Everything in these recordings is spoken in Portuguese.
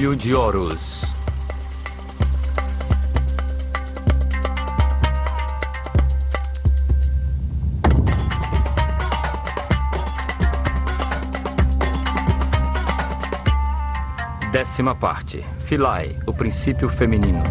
Olho de Horus. Décima parte. Philae, o princípio feminino.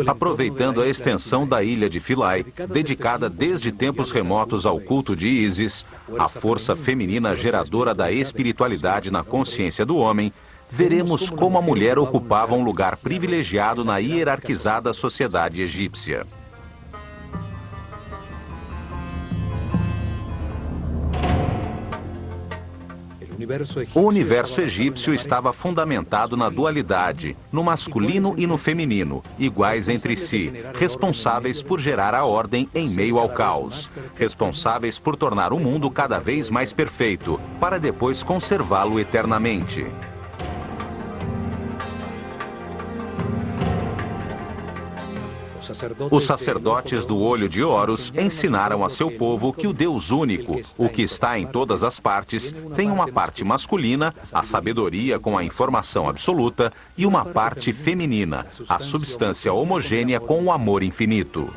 Aproveitando a extensão da ilha de Philae, dedicada desde tempos remotos ao culto de Ísis, a força feminina geradora da espiritualidade na consciência do homem, veremos como a mulher ocupava um lugar privilegiado na hierarquizada sociedade egípcia. O universo egípcio estava fundamentado na dualidade, no masculino e no feminino, iguais entre si, responsáveis por gerar a ordem em meio ao caos, responsáveis por tornar o mundo cada vez mais perfeito, para depois conservá-lo eternamente. Os sacerdotes do Olho de Horus ensinaram a seu povo que o Deus único, o que está em todas as partes, tem uma parte masculina, a sabedoria com a informação absoluta, e uma parte feminina, a substância homogênea com o amor infinito.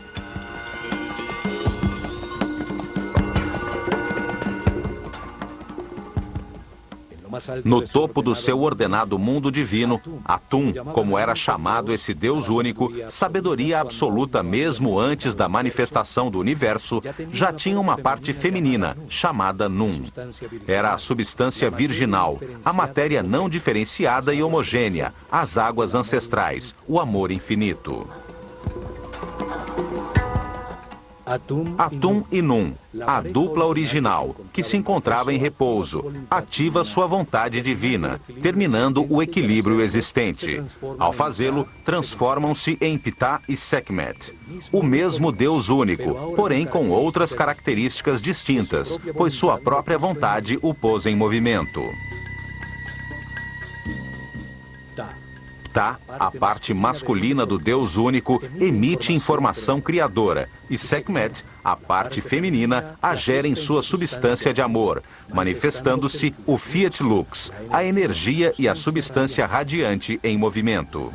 No topo do seu ordenado mundo divino, Atum, como era chamado esse Deus único, sabedoria absoluta mesmo antes da manifestação do universo, já tinha uma parte feminina, chamada Nun. Era a substância virginal, a matéria não diferenciada e homogênea, as águas ancestrais, o amor infinito. Atum e Nun, a dupla original, que se encontrava em repouso, ativa sua vontade divina, terminando o equilíbrio existente. Ao fazê-lo, transformam-se em Ptah e Sekhmet, o mesmo Deus único, porém com outras características distintas, pois sua própria vontade o pôs em movimento. Ptah, a parte masculina do Deus único, emite informação criadora, e Sekhmet, a parte feminina, a gera em sua substância de amor, manifestando-se o Fiat Lux, a energia e a substância radiante em movimento.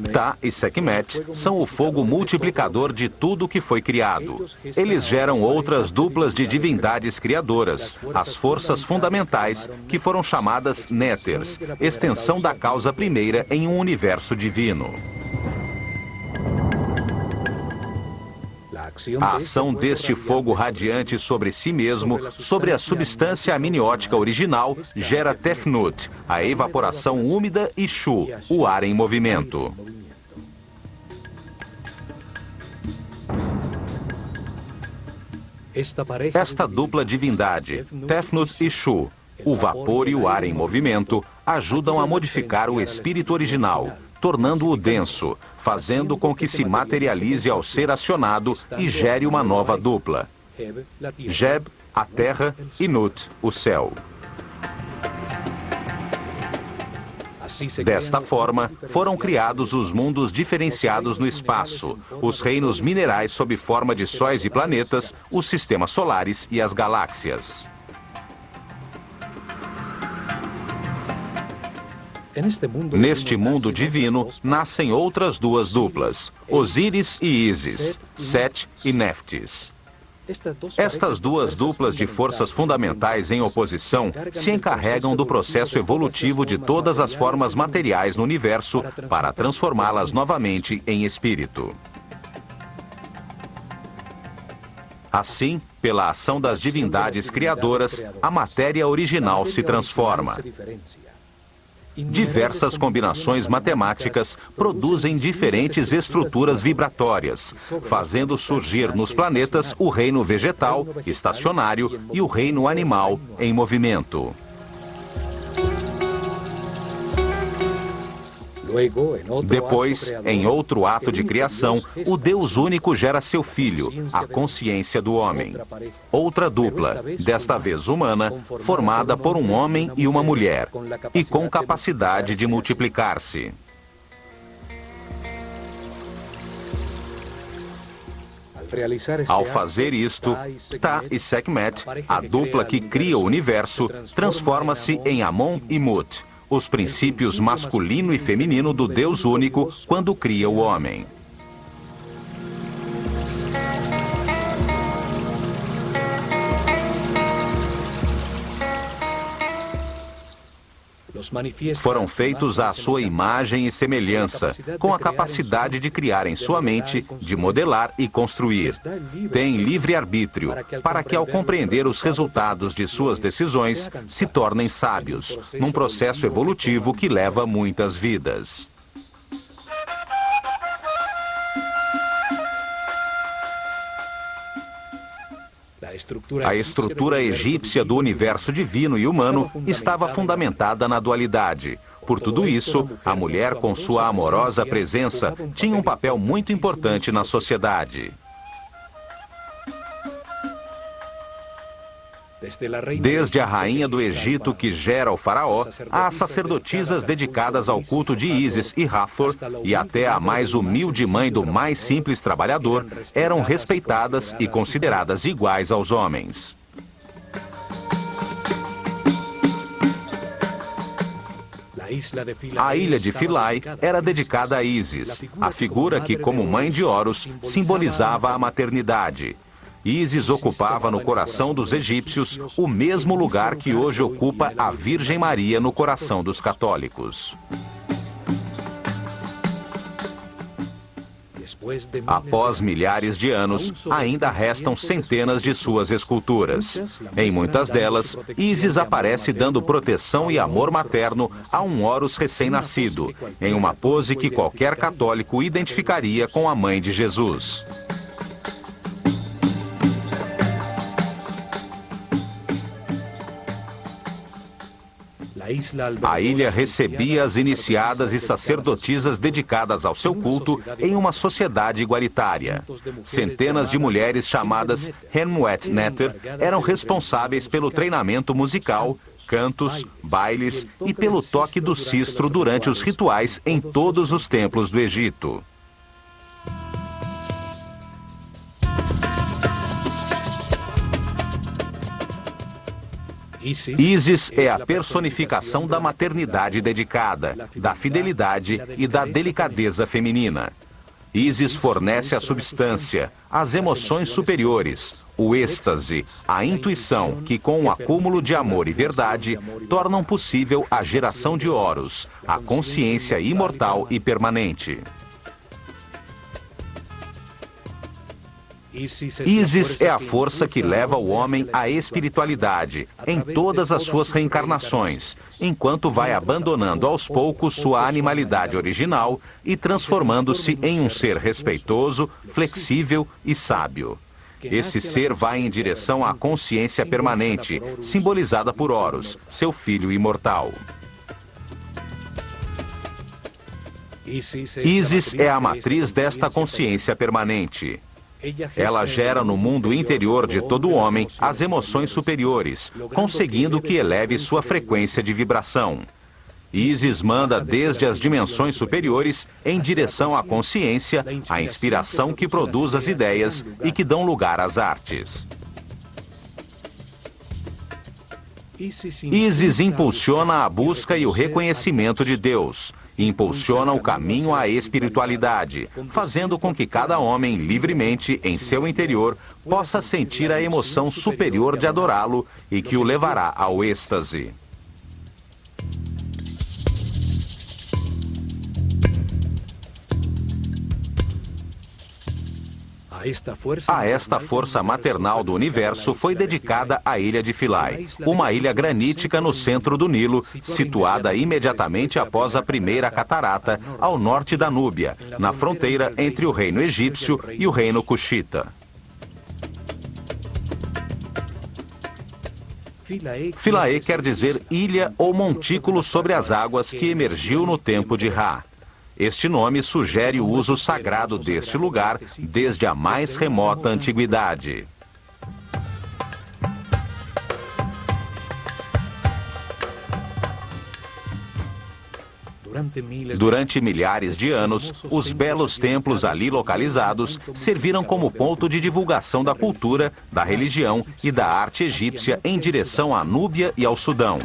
Ptah e Sekhmet são o fogo multiplicador de tudo que foi criado. Eles geram outras duplas de divindades criadoras, as forças fundamentais, que foram chamadas Néters, extensão da causa primeira em um universo divino. A ação deste fogo radiante sobre si mesmo, sobre a substância amniótica original, gera Tefnut, a evaporação úmida, e Shu, o ar em movimento. Esta dupla divindade, Tefnut e Shu, o vapor e o ar em movimento, ajudam a modificar o espírito original, tornando-o denso, fazendo com que se materialize ao ser acionado e gere uma nova dupla. Geb, a terra, e Nut, o céu. Desta forma, foram criados os mundos diferenciados no espaço, os reinos minerais sob forma de sóis e planetas, os sistemas solares e as galáxias. Neste mundo divino, nascem outras duas duplas, Osíris e Ísis, Set e Néftis. Estas duas duplas de forças fundamentais em oposição se encarregam do processo evolutivo de todas as formas materiais no universo para transformá-las novamente em espírito. Assim, pela ação das divindades criadoras, a matéria original se transforma. Diversas combinações matemáticas produzem diferentes estruturas vibratórias, fazendo surgir nos planetas o reino vegetal, estacionário, e o reino animal, em movimento. Depois, em outro ato de criação, o Deus único gera seu filho, a consciência do homem. Outra dupla, desta vez humana, formada por um homem e uma mulher, e com capacidade de multiplicar-se. Ao fazer isto, Ptah e Sekhmet, a dupla que cria o universo, transforma-se em Amon e Mut, os princípios masculino e feminino do Deus único quando cria o homem. Foram feitos à sua imagem e semelhança, com a capacidade de criar em sua mente, de modelar e construir. Têm livre-arbítrio, para que ao compreender os resultados de suas decisões, se tornem sábios, num processo evolutivo que leva muitas vidas. A estrutura egípcia do universo divino e humano estava fundamentada na dualidade. Por tudo isso, a mulher, com sua amorosa presença, tinha um papel muito importante na sociedade. Desde a rainha do Egito que gera o faraó, às sacerdotisas dedicadas ao culto de Ísis e Hathor, e até a mais humilde mãe do mais simples trabalhador, eram respeitadas e consideradas iguais aos homens. A ilha de Philae era dedicada a Ísis, a figura que, como mãe de Horus, simbolizava a maternidade. Ísis ocupava no coração dos egípcios o mesmo lugar que hoje ocupa a Virgem Maria no coração dos católicos. Após milhares de anos, ainda restam centenas de suas esculturas. Em muitas delas, Ísis aparece dando proteção e amor materno a um Horus recém-nascido, em uma pose que qualquer católico identificaria com a mãe de Jesus. A ilha recebia as iniciadas e sacerdotisas dedicadas ao seu culto em uma sociedade igualitária. Centenas de mulheres chamadas Henmuet Neter eram responsáveis pelo treinamento musical, cantos, bailes e pelo toque do sistro durante os rituais em todos os templos do Egito. Ísis é a personificação da maternidade dedicada, da fidelidade e da delicadeza feminina. Ísis fornece a substância, as emoções superiores, o êxtase, a intuição que, com o acúmulo de amor e verdade, tornam possível a geração de Horus, a consciência imortal e permanente. Ísis é a força que leva o homem à espiritualidade, em todas as suas reencarnações, enquanto vai abandonando aos poucos sua animalidade original e transformando-se em um ser respeitoso, flexível e sábio. Esse ser vai em direção à consciência permanente, simbolizada por Horus, seu filho imortal. Ísis é a matriz desta consciência permanente. Ela gera no mundo interior de todo homem as emoções superiores, conseguindo que eleve sua frequência de vibração. Ísis manda desde as dimensões superiores em direção à consciência, a inspiração que produz as ideias e que dão lugar às artes. Ísis impulsiona a busca e o reconhecimento de Deus. Impulsiona o caminho à espiritualidade, fazendo com que cada homem, livremente, em seu interior, possa sentir a emoção superior de adorá-lo e que o levará ao êxtase. A esta força maternal do universo foi dedicada a ilha de Philae, uma ilha granítica no centro do Nilo, situada imediatamente após a primeira catarata, ao norte da Núbia, na fronteira entre o reino egípcio e o reino cuxita. Philae quer dizer ilha ou montículo sobre as águas que emergiu no tempo de Ra. Este nome sugere o uso sagrado deste lugar desde a mais remota antiguidade. Durante milhares de anos, os belos templos ali localizados serviram como ponto de divulgação da cultura, da religião e da arte egípcia em direção à Núbia e ao Sudão.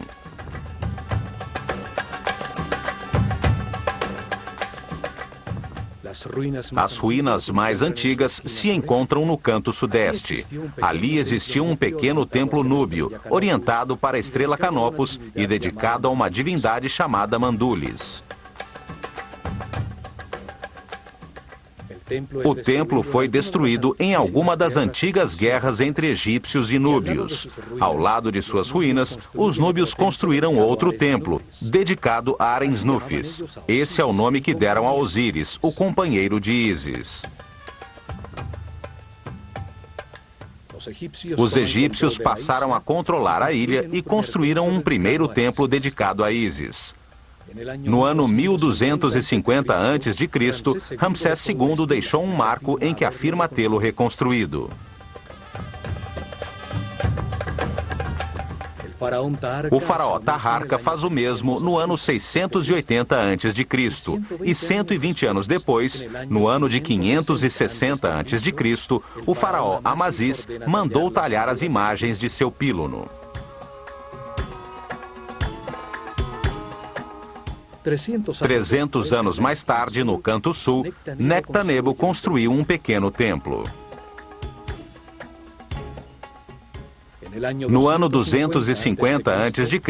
As ruínas mais antigas se encontram no canto sudeste. Ali existia um pequeno templo núbio, orientado para a estrela Canopus e dedicado a uma divindade chamada Mandulis. O templo foi destruído em alguma das antigas guerras entre egípcios e núbios. Ao lado de suas ruínas, os núbios construíram outro templo, dedicado a Arenznufis. Esse é o nome que deram a Osíris, o companheiro de Ísis. Os egípcios passaram a controlar a ilha e construíram um primeiro templo dedicado a Ísis. No ano 1250 a.C., Ramsés II deixou um marco em que afirma tê-lo reconstruído. O faraó Taharka faz o mesmo no ano 680 a.C. e 120 anos depois, no ano de 560 a.C., o faraó Amasis mandou talhar as imagens de seu pílono. 300 anos mais tarde, no canto sul, Nectanebo construiu um pequeno templo. No ano 250 a.C.,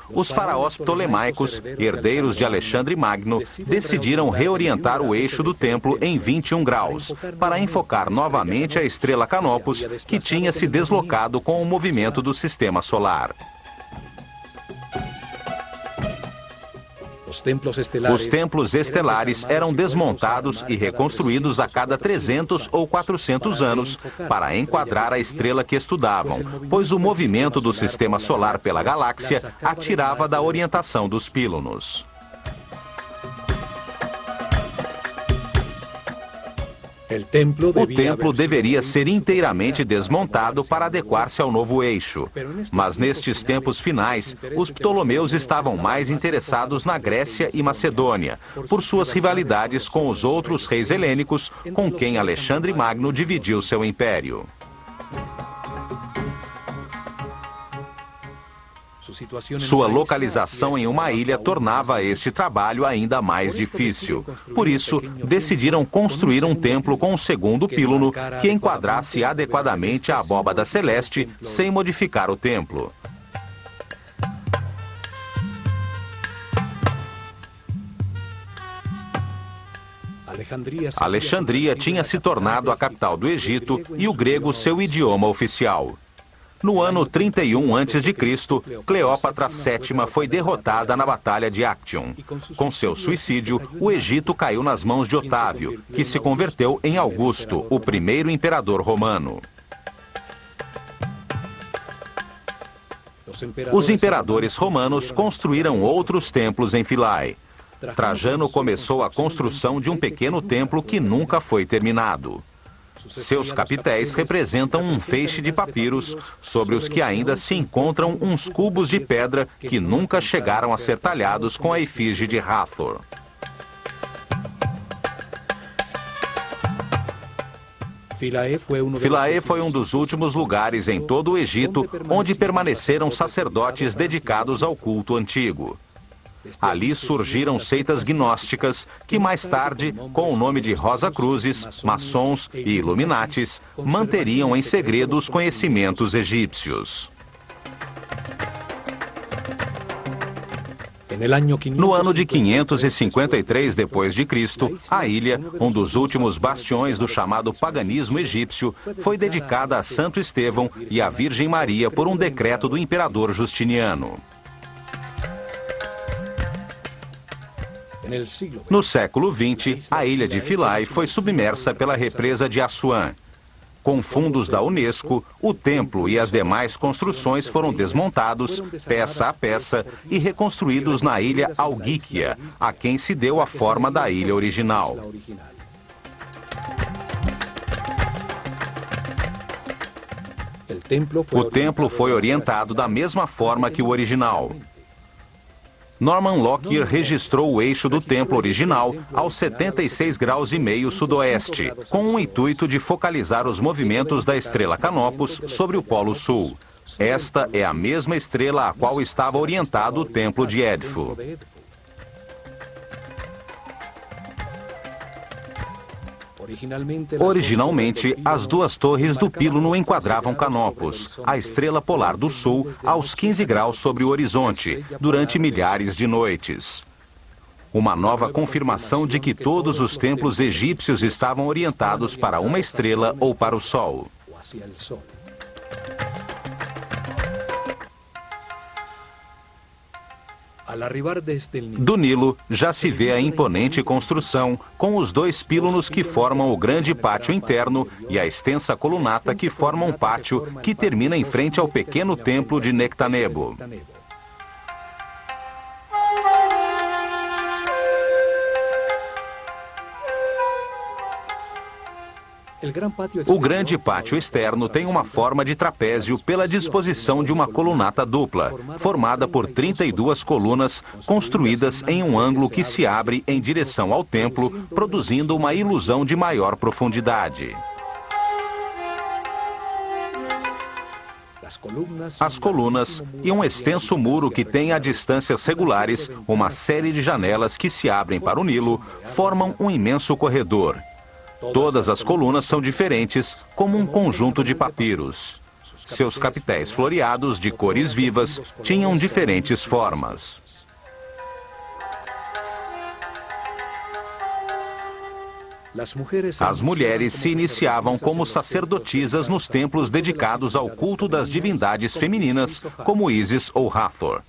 os faraós ptolemaicos, herdeiros de Alexandre Magno, decidiram reorientar o eixo do templo em 21 graus, para enfocar novamente a estrela Canopus, que tinha se deslocado com o movimento do sistema solar. Os templos estelares eram desmontados e reconstruídos a cada 300 ou 400 anos para enquadrar a estrela que estudavam, pois o movimento do sistema solar pela galáxia a tirava da orientação dos pílunos. O templo deveria ser inteiramente desmontado para adequar-se ao novo eixo. Mas nestes tempos finais, os ptolomeus estavam mais interessados na Grécia e Macedônia, por suas rivalidades com os outros reis helênicos com quem Alexandre Magno dividiu seu império. Sua localização em uma ilha tornava este trabalho ainda mais difícil. Por isso, decidiram construir um templo com um segundo pílono que enquadrasse adequadamente a abóbada celeste sem modificar o templo. Alexandria tinha se tornado a capital do Egito e o grego seu idioma oficial. No ano 31 a.C., Cleópatra VII foi derrotada na Batalha de Actium. Com seu suicídio, o Egito caiu nas mãos de Otávio, que se converteu em Augusto, o primeiro imperador romano. Os imperadores romanos construíram outros templos em Philae. Trajano começou a construção de um pequeno templo que nunca foi terminado. Seus capitéis representam um feixe de papiros, sobre os que ainda se encontram uns cubos de pedra que nunca chegaram a ser talhados com a efígie de Hathor. Philae foi um dos últimos lugares em todo o Egito onde permaneceram sacerdotes dedicados ao culto antigo. Ali surgiram seitas gnósticas que mais tarde, com o nome de Rosacruzes, maçons e Illuminatis, manteriam em segredo os conhecimentos egípcios. No ano de 553 d.C., a ilha, um dos últimos bastiões do chamado paganismo egípcio, foi dedicada a Santo Estevão e à Virgem Maria por um decreto do imperador Justiniano. No século XX, a ilha de Philae foi submersa pela represa de Assuan. Com fundos da Unesco, o templo e as demais construções foram desmontados, peça a peça, e reconstruídos na ilha Algíquia, a quem se deu a forma da ilha original. O templo foi orientado da mesma forma que o original. Norman Lockyer registrou o eixo do templo original aos 76 graus e meio sudoeste, com o intuito de focalizar os movimentos da estrela Canopus sobre o Polo Sul. Esta é a mesma estrela a qual estava orientado o templo de Edfu. Originalmente, as duas torres do píluno enquadravam Canopus, a estrela polar do sul, aos 15 graus sobre o horizonte, durante milhares de noites. Uma nova confirmação de que todos os templos egípcios estavam orientados para uma estrela ou para o sol. Do Nilo, já se vê a imponente construção, com os dois pílunos que formam o grande pátio interno e a extensa colunata que forma um pátio que termina em frente ao pequeno templo de Nectanebo. O grande pátio externo tem uma forma de trapézio pela disposição de uma colunata dupla, formada por 32 colunas construídas em um ângulo que se abre em direção ao templo, produzindo uma ilusão de maior profundidade. As colunas e um extenso muro que tem a distâncias regulares, uma série de janelas que se abrem para o Nilo, formam um imenso corredor. Todas as colunas são diferentes, como um conjunto de papiros. Seus capitéis floreados, de cores vivas, tinham diferentes formas. As mulheres se iniciavam como sacerdotisas nos templos dedicados ao culto das divindades femininas, como Ísis ou Hathor.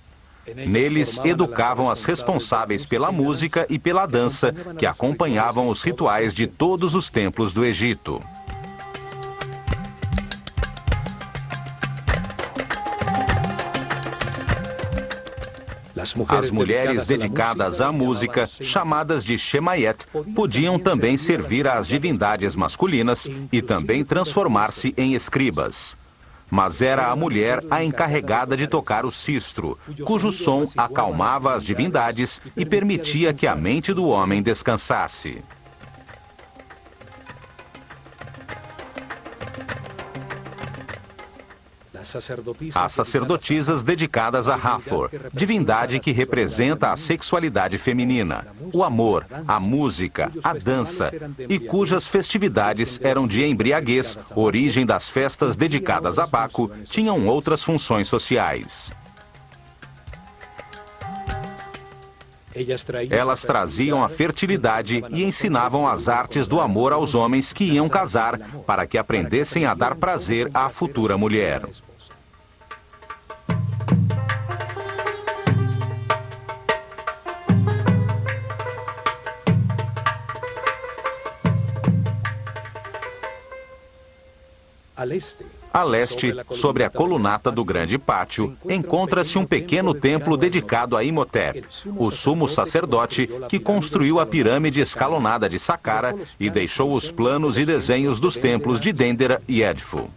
Neles, educavam as responsáveis pela música e pela dança, que acompanhavam os rituais de todos os templos do Egito. As mulheres dedicadas à música, chamadas de Shemayet, podiam também servir às divindades masculinas e também transformar-se em escribas. Mas era a mulher a encarregada de tocar o sistro, cujo som acalmava as divindades e permitia que a mente do homem descansasse. As sacerdotisas dedicadas a Hathor, divindade que representa a sexualidade feminina, o amor, a música, a dança, e cujas festividades eram de embriaguez, origem das festas dedicadas a Baco, tinham outras funções sociais. Elas traziam a fertilidade e ensinavam as artes do amor aos homens que iam casar, para que aprendessem a dar prazer à futura mulher. A leste, sobre a colunata do grande pátio, encontra-se um pequeno templo dedicado a Imhotep, o sumo sacerdote que construiu a pirâmide escalonada de Saqqara e deixou os planos e desenhos dos templos de Dendera e Edfu.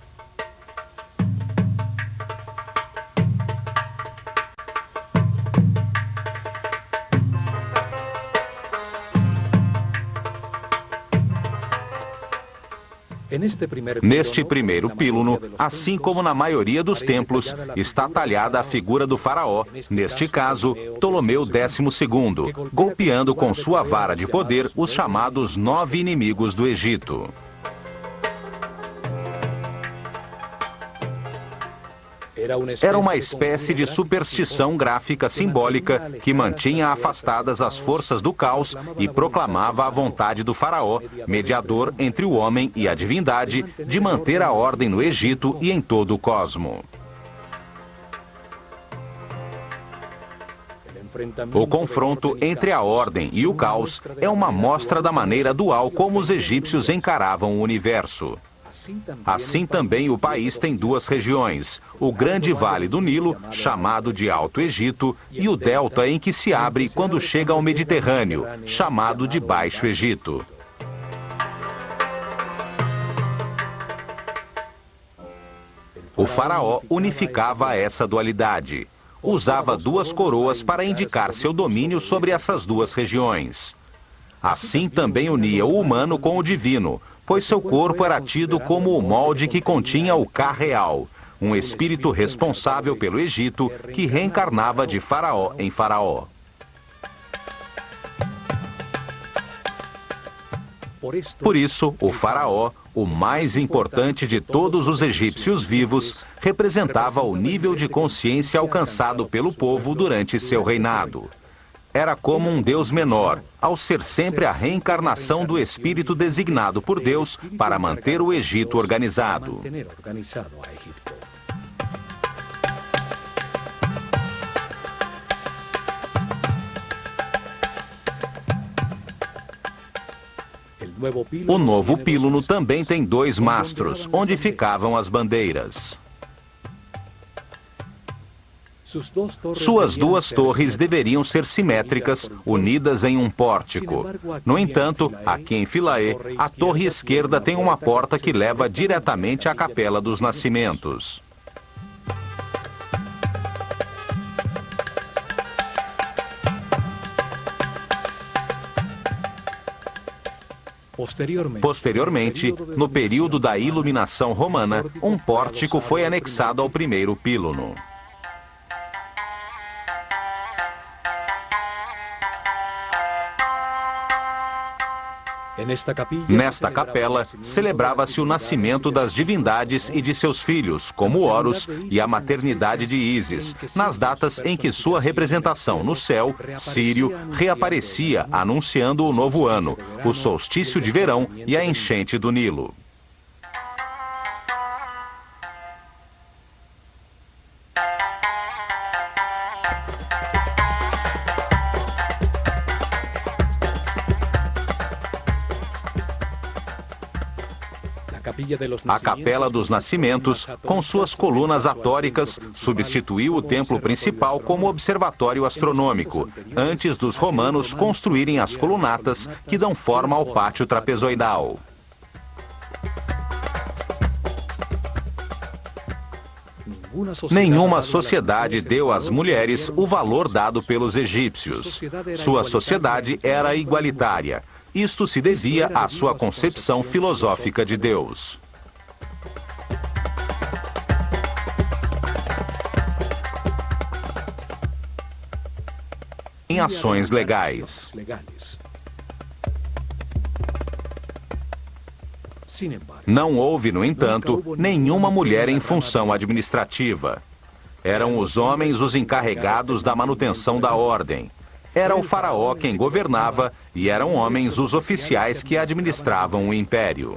Neste primeiro píluno, assim como na maioria dos templos, está talhada a figura do faraó, neste caso, Ptolomeu XII, golpeando com sua vara de poder os chamados 9 inimigos do Egito. Era uma espécie de superstição gráfica simbólica que mantinha afastadas as forças do caos e proclamava a vontade do faraó, mediador entre o homem e a divindade, de manter a ordem no Egito e em todo o cosmo. O confronto entre a ordem e o caos é uma mostra da maneira dual como os egípcios encaravam o universo. Assim também o país tem duas regiões, o Grande Vale do Nilo, chamado de Alto Egito, e o delta em que se abre quando chega ao Mediterrâneo, chamado de Baixo Egito. O faraó unificava essa dualidade. Usava duas coroas para indicar seu domínio sobre essas duas regiões. Assim também unia o humano com o divino, pois seu corpo era tido como o molde que continha o Ka real, um espírito responsável pelo Egito que reencarnava de faraó em faraó. Por isso, o faraó, o mais importante de todos os egípcios vivos, representava o nível de consciência alcançado pelo povo durante seu reinado. Era como um Deus menor, ao ser sempre a reencarnação do espírito designado por Deus para manter o Egito organizado. O novo píluno também tem dois mastros, onde ficavam as bandeiras. Suas duas torres deveriam ser simétricas, unidas em um pórtico. No entanto, aqui em Philae, a torre esquerda tem uma porta que leva diretamente à Capela dos Nascimentos. Posteriormente, no período da Iluminação Romana, um pórtico foi anexado ao primeiro píluno. Nesta capela, celebrava-se o nascimento das divindades e de seus filhos, como Horus, e a maternidade de Ísis, nas datas em que sua representação no céu, Sírio, reaparecia anunciando o novo ano, o solstício de verão e a enchente do Nilo. A Capela dos Nascimentos, com suas colunas atóricas, substituiu o templo principal como observatório astronômico, antes dos romanos construírem as colunatas que dão forma ao pátio trapezoidal. Nenhuma sociedade deu às mulheres o valor dado pelos egípcios. Sua sociedade era igualitária. Isto se devia à sua concepção filosófica de Deus. Em ações legais. Não houve, no entanto, nenhuma mulher em função administrativa. Eram os homens os encarregados da manutenção da ordem. Era o faraó quem governava e eram homens os oficiais que administravam o império.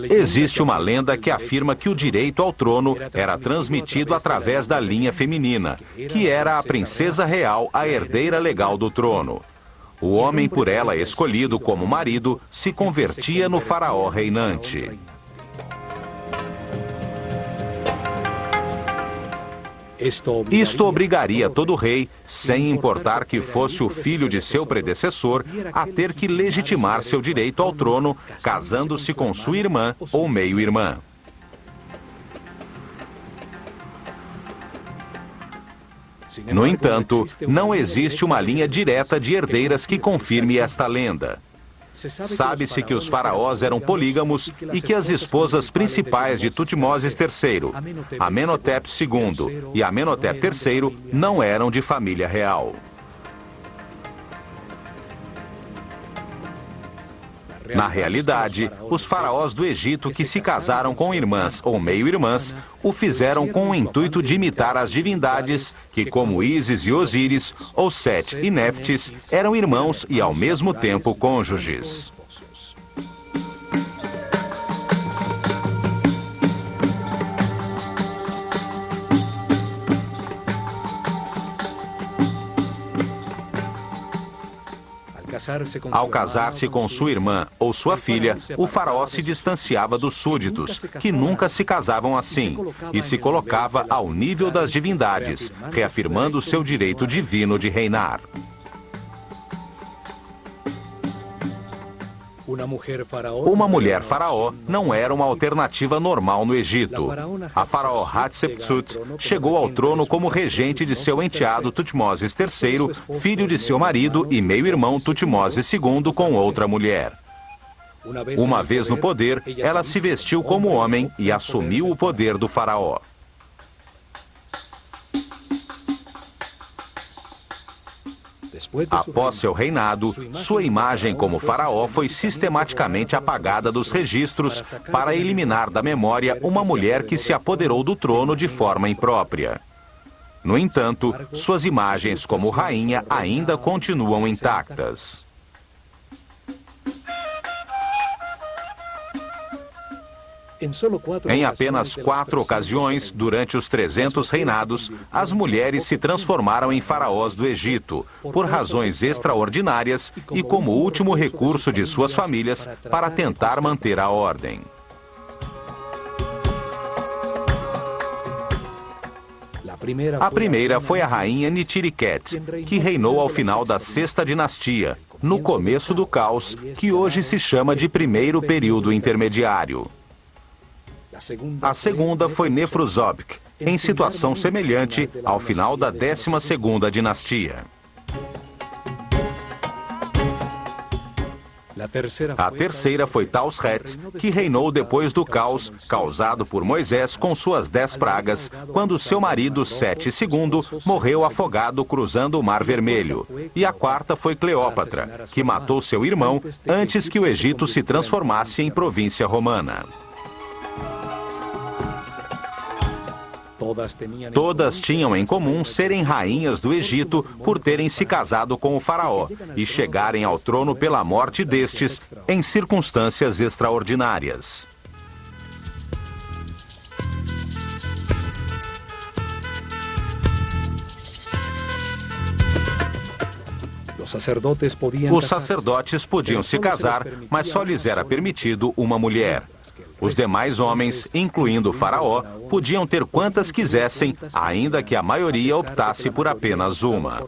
Existe uma lenda que afirma que o direito ao trono era transmitido através da linha feminina, que era a princesa real, a herdeira legal do trono. O homem por ela escolhido como marido se convertia no faraó reinante. Isto obrigaria todo rei, sem importar que fosse o filho de seu predecessor, a ter que legitimar seu direito ao trono, casando-se com sua irmã ou meio-irmã. No entanto, não existe uma linha direta de herdeiras que confirme esta lenda. Sabe-se que os faraós eram polígamos e que as esposas principais de Tutmoses III, Amenhotep II e Amenhotep III, não eram de família real. Na realidade, os faraós do Egito que se casaram com irmãs ou meio-irmãs o fizeram com o intuito de imitar as divindades que, como Ísis e Osíris, ou Sete e Néftis, eram irmãos e ao mesmo tempo cônjuges. Ao casar-se com sua irmã ou sua filha, o faraó se distanciava dos súditos, que nunca se casavam assim, e se colocava ao nível das divindades, reafirmando seu direito divino de reinar. Uma mulher faraó não era uma alternativa normal no Egito. A faraó Hatshepsut chegou ao trono como regente de seu enteado Tutmoses III, filho de seu marido e meio-irmão Tutmoses II com outra mulher. Uma vez no poder, ela se vestiu como homem e assumiu o poder do faraó. Após seu reinado, sua imagem como faraó foi sistematicamente apagada dos registros para eliminar da memória uma mulher que se apoderou do trono de forma imprópria. No entanto, suas imagens como rainha ainda continuam intactas. Em apenas 4 ocasiões, durante os 300 reinados, as mulheres se transformaram em faraós do Egito, por razões extraordinárias e como último recurso de suas famílias para tentar manter a ordem. A primeira foi a rainha Nitiriket, que reinou ao final da 6ª dinastia, no começo do caos, que hoje se chama de primeiro período intermediário. A segunda foi Nefrusobik, em situação semelhante ao final da 12ª dinastia. A terceira foi Tausret, que reinou depois do caos causado por Moisés com suas 10 pragas, quando seu marido Sete II morreu afogado cruzando o Mar Vermelho. E a quarta foi Cleópatra, que matou seu irmão antes que o Egito se transformasse em província romana. Todas tinham em comum serem rainhas do Egito por terem se casado com o faraó e chegarem ao trono pela morte destes em circunstâncias extraordinárias. Os sacerdotes podiam se casar, mas só lhes era permitido uma mulher. Os demais homens, incluindo o faraó, podiam ter quantas quisessem, ainda que a maioria optasse por apenas uma.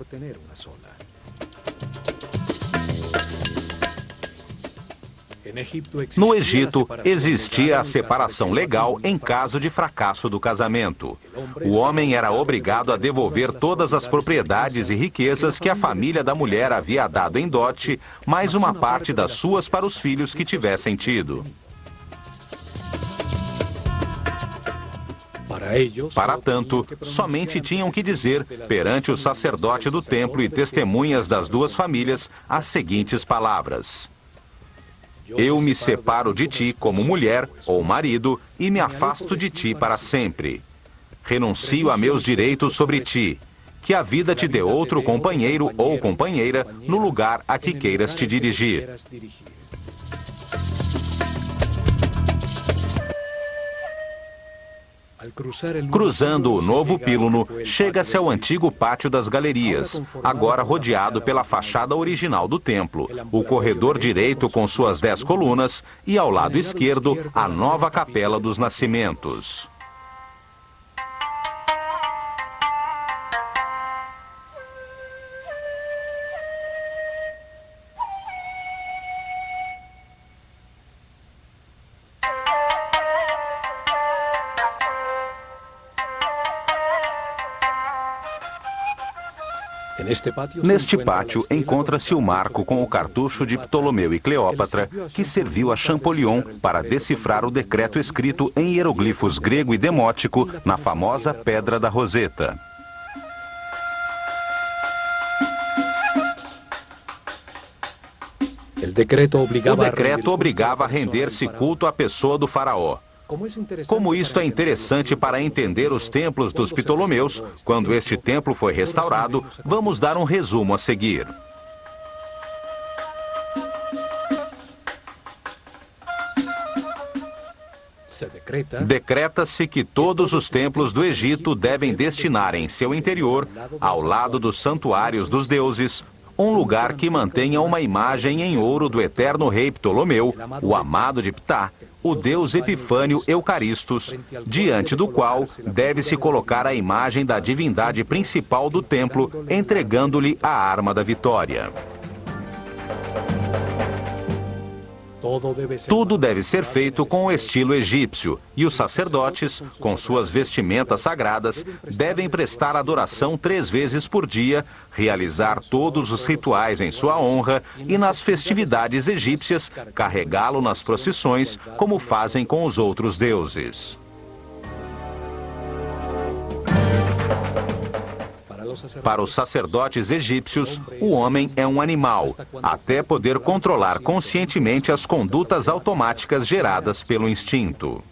No Egito, existia a separação legal em caso de fracasso do casamento. O homem era obrigado a devolver todas as propriedades e riquezas que a família da mulher havia dado em dote, mais uma parte das suas para os filhos que tivessem tido. Para tanto, somente tinham que dizer, perante o sacerdote do templo e testemunhas das duas famílias, as seguintes palavras: Eu me separo de ti como mulher ou marido e me afasto de ti para sempre. Renuncio a meus direitos sobre ti. Que a vida te dê outro companheiro ou companheira no lugar a que queiras te dirigir. Cruzando o novo píluno, chega-se ao antigo pátio das galerias, agora rodeado pela fachada original do templo, o corredor direito com suas 10 colunas e, ao lado esquerdo, a nova Capela dos Nascimentos. Neste pátio encontra-se o marco com o cartucho de Ptolomeu e Cleópatra, que serviu a Champollion para decifrar o decreto escrito em hieroglifos grego e demótico na famosa Pedra da Roseta. O decreto obrigava a render-se culto à pessoa do faraó. Como isto é interessante para entender os templos dos Ptolomeus, quando este templo foi restaurado, vamos dar um resumo a seguir. Decreta-se que todos os templos do Egito devem destinar em seu interior, ao lado dos santuários dos deuses, um lugar que mantenha uma imagem em ouro do eterno rei Ptolomeu, o amado de Ptah, o deus Epifânio Eucaristos, diante do qual deve-se colocar a imagem da divindade principal do templo, entregando-lhe a arma da vitória. Tudo deve ser feito com o estilo egípcio, e os sacerdotes, com suas vestimentas sagradas, devem prestar adoração 3 vezes por dia, realizar todos os rituais em sua honra e, nas festividades egípcias, carregá-lo nas procissões, como fazem com os outros deuses. Para os sacerdotes egípcios, o homem é um animal, até poder controlar conscientemente as condutas automáticas geradas pelo instinto.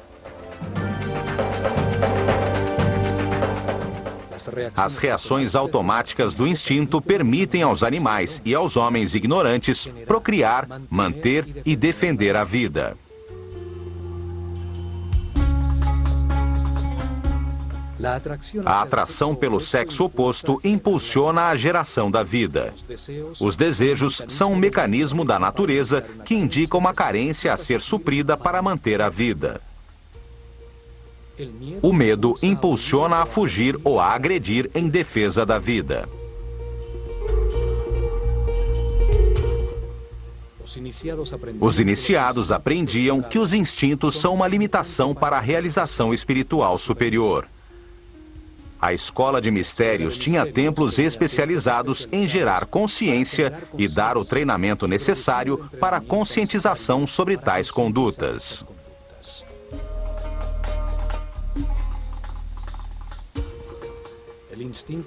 As reações automáticas do instinto permitem aos animais e aos homens ignorantes procriar, manter e defender a vida. A atração pelo sexo oposto impulsiona a geração da vida. Os desejos são um mecanismo da natureza que indica uma carência a ser suprida para manter a vida. O medo impulsiona a fugir ou a agredir em defesa da vida. Os iniciados aprendiam que os instintos são uma limitação para a realização espiritual superior. A escola de mistérios tinha templos especializados em gerar consciência e dar o treinamento necessário para a conscientização sobre tais condutas.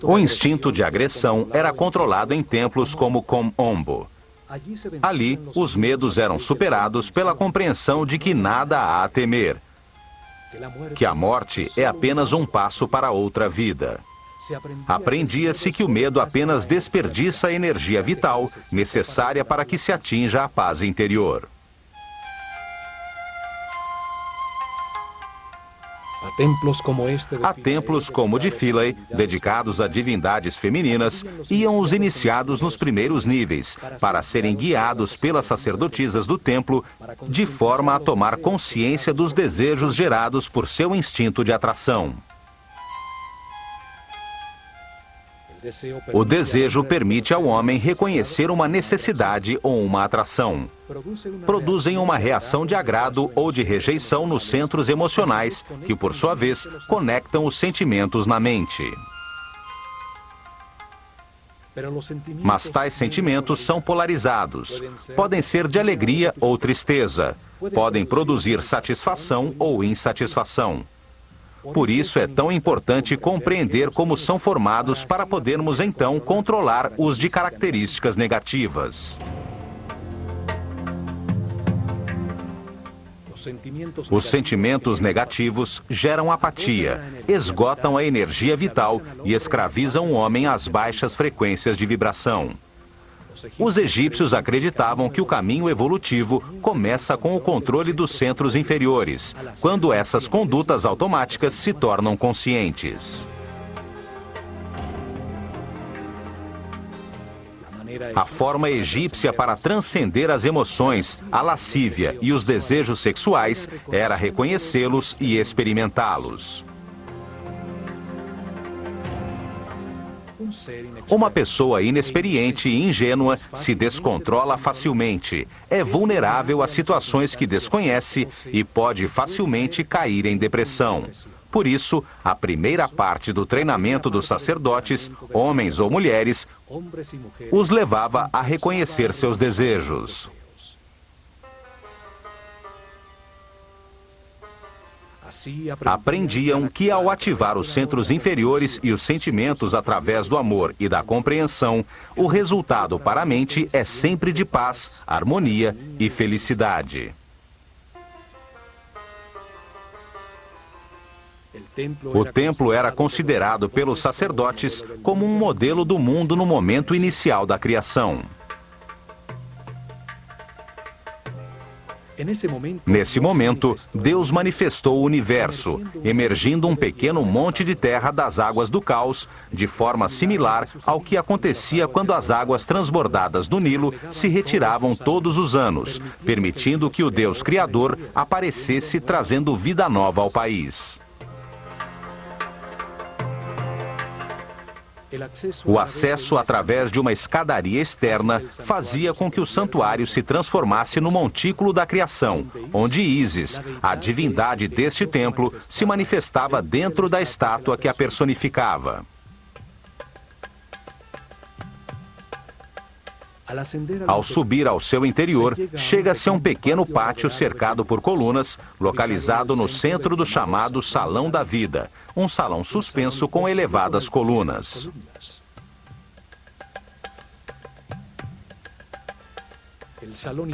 O instinto de agressão era controlado em templos como Kom-Ombo. Ali, os medos eram superados pela compreensão de que nada há a temer, que a morte é apenas um passo para outra vida. Aprendia-se que o medo apenas desperdiça a energia vital necessária para que se atinja a paz interior. A templos como o de Philae, dedicados a divindades femininas, iam os iniciados nos primeiros níveis, para serem guiados pelas sacerdotisas do templo, de forma a tomar consciência dos desejos gerados por seu instinto de atração. O desejo permite ao homem reconhecer uma necessidade ou uma atração. Produzem uma reação de agrado ou de rejeição nos centros emocionais, que, por sua vez, conectam os sentimentos na mente. Mas tais sentimentos são polarizados. Podem ser de alegria ou tristeza. Podem produzir satisfação ou insatisfação. Por isso é tão importante compreender como são formados para podermos então controlar os de características negativas. Os sentimentos negativos geram apatia, esgotam a energia vital e escravizam o homem às baixas frequências de vibração. Os egípcios acreditavam que o caminho evolutivo começa com o controle dos centros inferiores, quando essas condutas automáticas se tornam conscientes. A forma egípcia para transcender as emoções, a lascívia e os desejos sexuais era reconhecê-los e experimentá-los. Uma pessoa inexperiente e ingênua se descontrola facilmente, é vulnerável a situações que desconhece e pode facilmente cair em depressão. Por isso, a primeira parte do treinamento dos sacerdotes, homens ou mulheres, os levava a reconhecer seus desejos. Aprendiam que, ao ativar os centros inferiores e os sentimentos através do amor e da compreensão, o resultado para a mente é sempre de paz, harmonia e felicidade. O templo era considerado pelos sacerdotes como um modelo do mundo no momento inicial da criação. Nesse momento, Deus manifestou o universo, emergindo um pequeno monte de terra das águas do caos, de forma similar ao que acontecia quando as águas transbordadas do Nilo se retiravam todos os anos, permitindo que o Deus Criador aparecesse trazendo vida nova ao país. O acesso através de uma escadaria externa fazia com que o santuário se transformasse no montículo da criação, onde Ísis, a divindade deste templo, se manifestava dentro da estátua que a personificava. Ao subir ao seu interior, chega-se a um pequeno pátio cercado por colunas, localizado no centro do chamado Salão da Vida, um salão suspenso com elevadas colunas.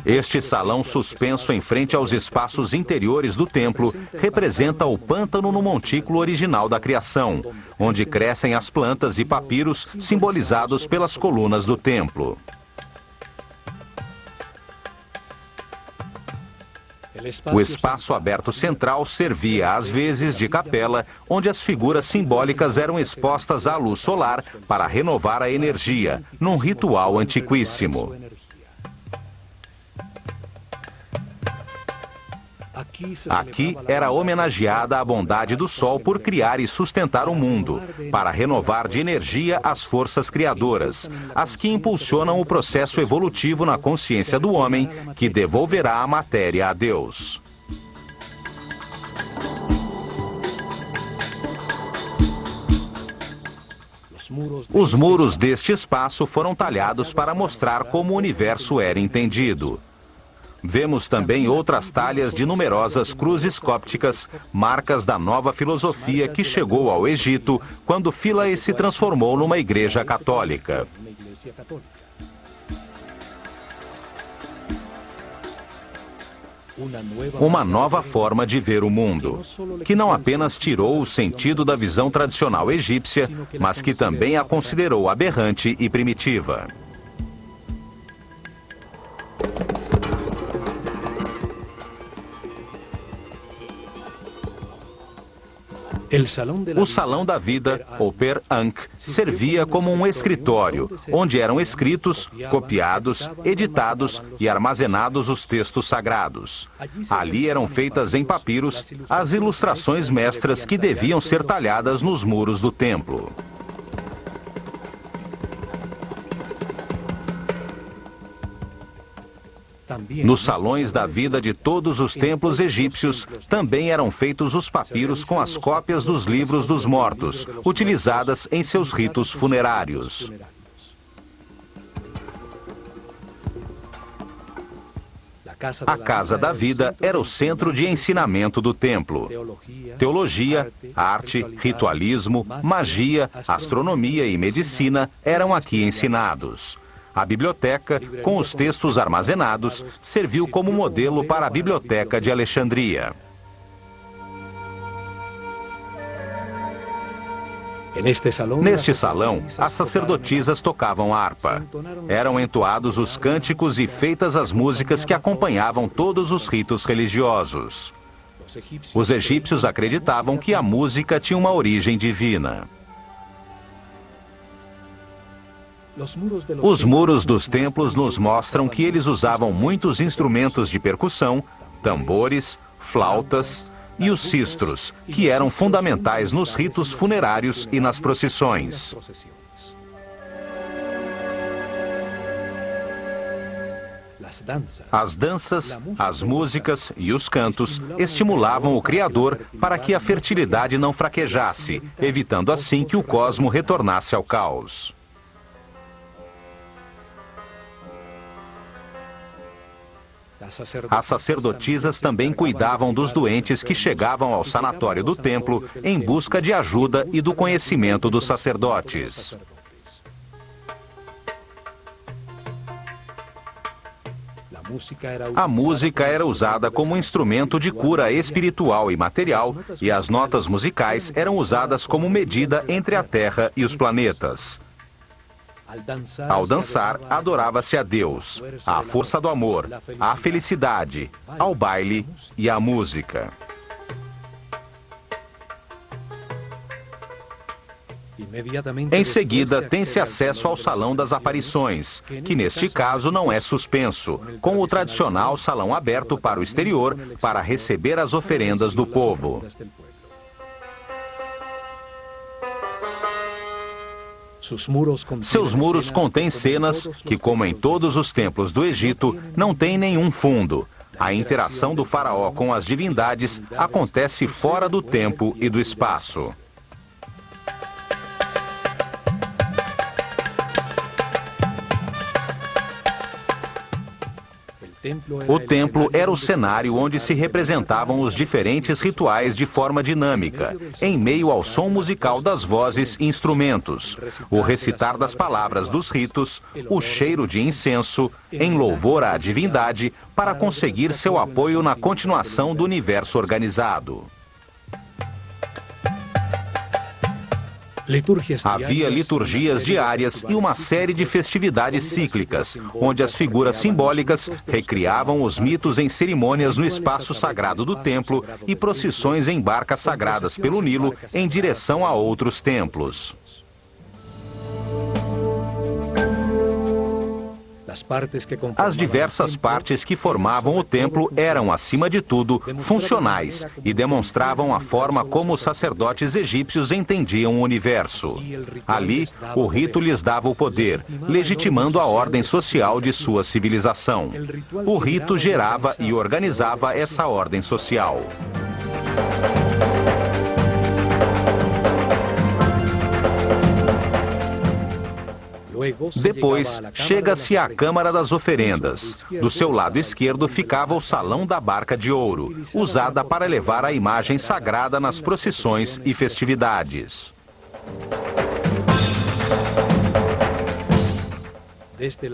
Este salão suspenso em frente aos espaços interiores do templo representa o pântano no montículo original da criação, onde crescem as plantas e papiros simbolizados pelas colunas do templo. O espaço aberto central servia às vezes de capela, onde as figuras simbólicas eram expostas à luz solar para renovar a energia, num ritual antiquíssimo. Aqui era homenageada a bondade do Sol por criar e sustentar o mundo, para renovar de energia as forças criadoras, as que impulsionam o processo evolutivo na consciência do homem, que devolverá a matéria a Deus. Os muros deste espaço foram talhados para mostrar como o universo era entendido. Vemos também outras talhas de numerosas cruzes cópticas, marcas da nova filosofia que chegou ao Egito quando Philae se transformou numa igreja católica. Uma nova forma de ver o mundo, que não apenas tirou o sentido da visão tradicional egípcia, mas que também a considerou aberrante e primitiva. O Salão da Vida, ou Per Ankh, servia como um escritório, onde eram escritos, copiados, editados e armazenados os textos sagrados. Ali eram feitas em papiros as ilustrações mestras que deviam ser talhadas nos muros do templo. Nos salões da vida de todos os templos egípcios, também eram feitos os papiros com as cópias dos livros dos mortos, utilizadas em seus ritos funerários. A Casa da Vida era o centro de ensinamento do templo. Teologia, arte, ritualismo, magia, astronomia e medicina eram aqui ensinados. A biblioteca, com os textos armazenados, serviu como modelo para a Biblioteca de Alexandria. Neste salão, as sacerdotisas tocavam harpa. Eram entoados os cânticos e feitas as músicas que acompanhavam todos os ritos religiosos. Os egípcios acreditavam que a música tinha uma origem divina. Os muros dos templos nos mostram que eles usavam muitos instrumentos de percussão, tambores, flautas e os sistros, que eram fundamentais nos ritos funerários e nas procissões. As danças, as músicas e os cantos estimulavam o Criador para que a fertilidade não fraquejasse, evitando assim que o cosmo retornasse ao caos. As sacerdotisas também cuidavam dos doentes que chegavam ao sanatório do templo em busca de ajuda e do conhecimento dos sacerdotes. A música era usada como instrumento de cura espiritual e material, e as notas musicais eram usadas como medida entre a Terra e os planetas. Ao dançar, adorava-se a Deus, à força do amor, à felicidade, ao baile e à música. Em seguida, tem-se acesso ao Salão das Aparições, que neste caso não é suspenso, com o tradicional salão aberto para o exterior para receber as oferendas do povo. Seus muros contêm cenas que, como em todos os templos do Egito, não têm nenhum fundo. A interação do faraó com as divindades acontece fora do tempo e do espaço. O templo era o cenário onde se representavam os diferentes rituais de forma dinâmica, em meio ao som musical das vozes e instrumentos, o recitar das palavras dos ritos, o cheiro de incenso, em louvor à divindade, para conseguir seu apoio na continuação do universo organizado. Havia liturgias diárias e uma série de festividades cíclicas, onde as figuras simbólicas recriavam os mitos em cerimônias no espaço sagrado do templo e procissões em barcas sagradas pelo Nilo em direção a outros templos. As diversas partes que formavam o templo eram, acima de tudo, funcionais e demonstravam a forma como os sacerdotes egípcios entendiam o universo. Ali, o rito lhes dava o poder, legitimando a ordem social de sua civilização. O rito gerava e organizava essa ordem social. Depois, chega-se à Câmara das Oferendas. Do seu lado esquerdo ficava o Salão da Barca de Ouro, usada para levar a imagem sagrada nas procissões e festividades.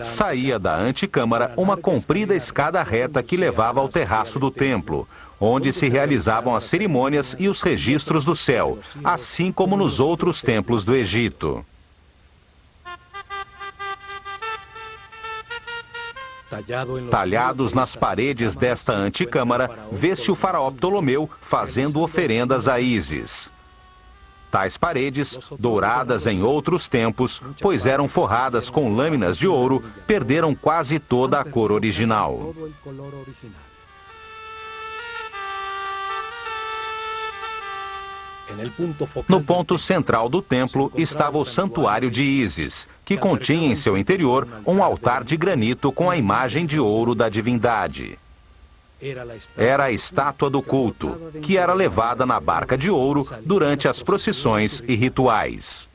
Saía da antecâmara uma comprida escada reta que levava ao terraço do templo, onde se realizavam as cerimônias e os registros do céu, assim como nos outros templos do Egito. Talhados nas paredes desta antecâmara, vê-se o faraó Ptolomeu fazendo oferendas a Ísis. Tais paredes, douradas em outros tempos, pois eram forradas com lâminas de ouro, perderam quase toda a cor original. No ponto central do templo estava o Santuário de Ísis, que continha em seu interior um altar de granito com a imagem de ouro da divindade. Era a estátua do culto, que era levada na barca de ouro durante as procissões e rituais.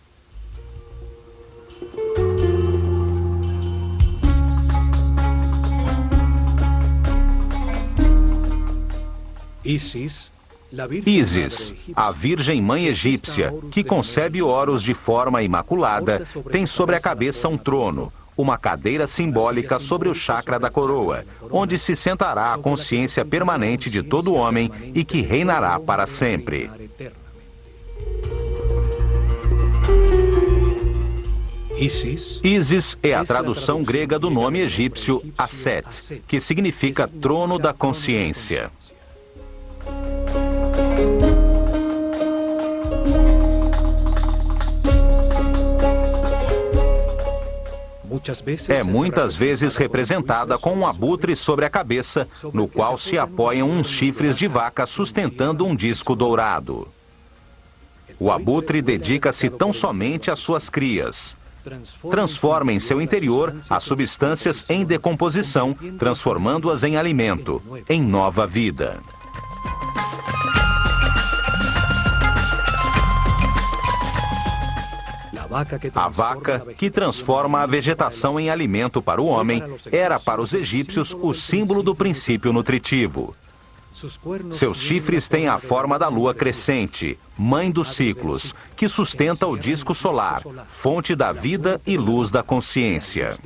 Ísis, a Virgem Mãe Egípcia, que concebe Horus de forma imaculada, tem sobre a cabeça um trono, uma cadeira simbólica sobre o chakra da coroa, onde se sentará a consciência permanente de todo homem e que reinará para sempre. Ísis é a tradução grega do nome egípcio Aset, que significa trono da consciência. É muitas vezes representada com um abutre sobre a cabeça, no qual se apoiam uns chifres de vaca sustentando um disco dourado. O abutre dedica-se tão somente às suas crias. Transforma em seu interior as substâncias em decomposição, transformando-as em alimento, em nova vida. A vaca, que transforma a vegetação em alimento para o homem, era para os egípcios o símbolo do princípio nutritivo. Seus chifres têm a forma da lua crescente, mãe dos ciclos, que sustenta o disco solar, fonte da vida e luz da consciência.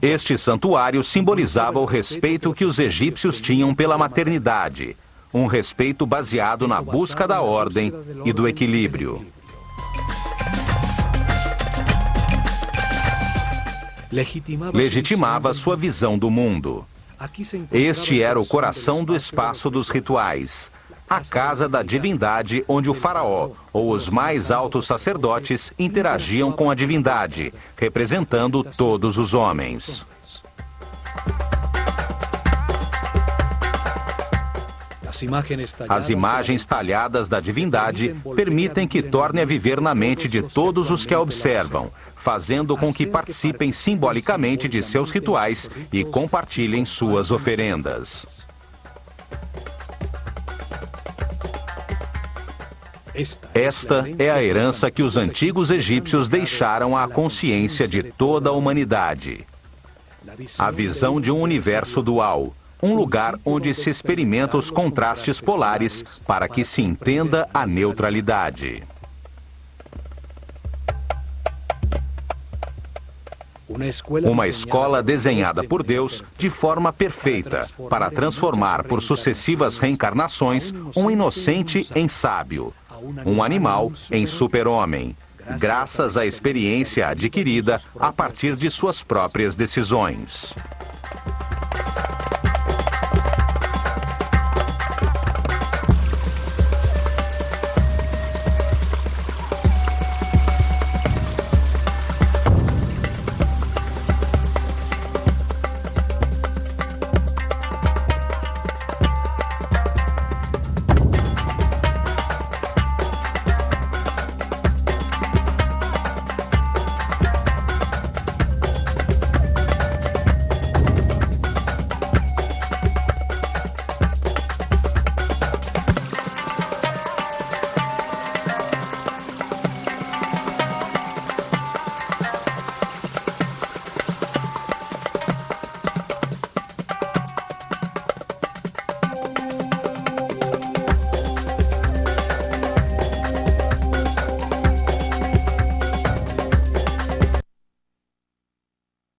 Este santuário simbolizava o respeito que os egípcios tinham pela maternidade. um respeito baseado na busca da ordem e do equilíbrio. Legitimava sua visão do mundo. Este era o coração do espaço dos rituais, a casa da divindade onde o faraó ou os mais altos sacerdotes interagiam com a divindade, representando todos os homens. As imagens talhadas da divindade permitem que torne a viver na mente de todos os que a observam, fazendo com que participem simbolicamente de seus rituais e compartilhem suas oferendas. Esta é a herança que os antigos egípcios deixaram à consciência de toda a humanidade. A visão de um universo dual, um lugar onde se experimenta os contrastes polares para que se entenda a neutralidade. Uma escola desenhada por Deus de forma perfeita para transformar por sucessivas reencarnações um inocente em sábio, um animal em super-homem, graças à experiência adquirida a partir de suas próprias decisões.